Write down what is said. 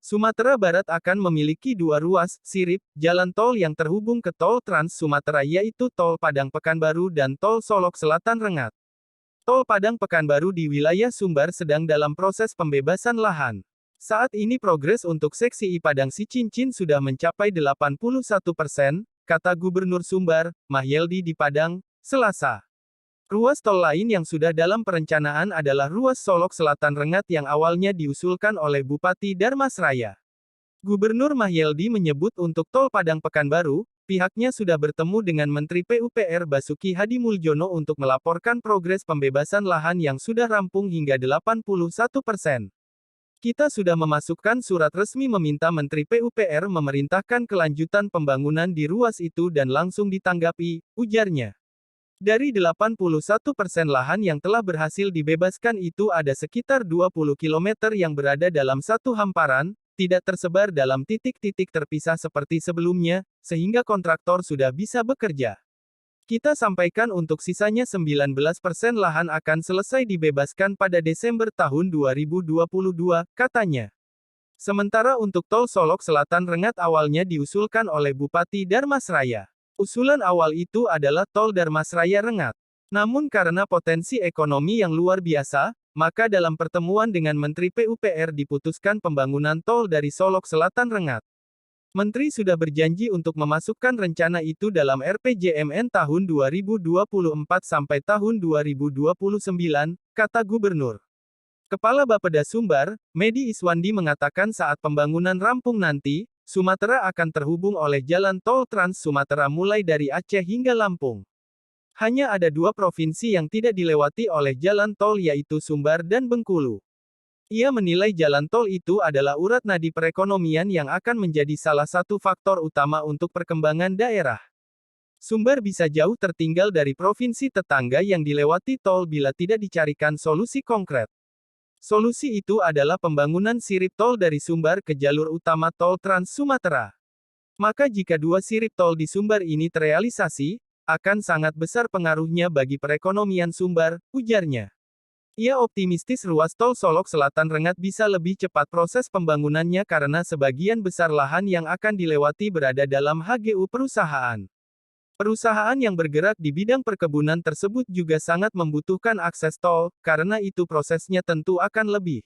Sumatera Barat akan memiliki dua ruas, sirip, jalan tol yang terhubung ke Tol Trans Sumatera yaitu Tol Padang Pekanbaru dan Tol Solok Selatan Rengat. Tol Padang Pekanbaru di wilayah Sumbar sedang dalam proses pembebasan lahan. Saat ini progres untuk seksi I Padang Sicincin sudah mencapai 81%, kata Gubernur Sumbar, Mahyeldi di Padang, Selasa. Ruas tol lain yang sudah dalam perencanaan adalah ruas Solok Selatan Rengat yang awalnya diusulkan oleh Bupati Darmasraya. Gubernur Mahyeldi menyebut untuk tol Padang Pekanbaru, pihaknya sudah bertemu dengan Menteri PUPR Basuki Hadimuljono untuk melaporkan progres pembebasan lahan yang sudah rampung hingga 81%. Kita sudah memasukkan surat resmi meminta Menteri PUPR memerintahkan kelanjutan pembangunan di ruas itu dan langsung ditanggapi, ujarnya. Dari 81% lahan yang telah berhasil dibebaskan itu ada sekitar 20 km yang berada dalam satu hamparan, tidak tersebar dalam titik-titik terpisah seperti sebelumnya, sehingga kontraktor sudah bisa bekerja. Kita sampaikan untuk sisanya 19% lahan akan selesai dibebaskan pada Desember tahun 2022, katanya. Sementara untuk tol Solok Selatan Rengat awalnya diusulkan oleh Bupati Darmasraya. Usulan awal itu adalah tol Darmasraya Rengat. Namun karena potensi ekonomi yang luar biasa, maka dalam pertemuan dengan Menteri PUPR diputuskan pembangunan tol dari Solok Selatan Rengat. Menteri sudah berjanji untuk memasukkan rencana itu dalam RPJMN tahun 2024 sampai tahun 2029, kata Gubernur. Kepala Bapeda Sumbar, Medi Iswandi mengatakan saat pembangunan rampung nanti, Sumatera akan terhubung oleh jalan tol Trans Sumatera mulai dari Aceh hingga Lampung. Hanya ada dua provinsi yang tidak dilewati oleh jalan tol yaitu Sumbar dan Bengkulu. Ia menilai jalan tol itu adalah urat nadi perekonomian yang akan menjadi salah satu faktor utama untuk perkembangan daerah. Sumbar bisa jauh tertinggal dari provinsi tetangga yang dilewati tol bila tidak dicarikan solusi konkret. Solusi itu adalah pembangunan sirip tol dari Sumbar ke jalur utama tol Trans Sumatera. Maka jika dua sirip tol di Sumbar ini terrealisasi, akan sangat besar pengaruhnya bagi perekonomian Sumbar, ujarnya. Ia optimistis ruas tol Solok Selatan Rengat bisa lebih cepat proses pembangunannya karena sebagian besar lahan yang akan dilewati berada dalam HGU perusahaan. Perusahaan yang bergerak di bidang perkebunan tersebut juga sangat membutuhkan akses tol, karena itu prosesnya tentu akan lebih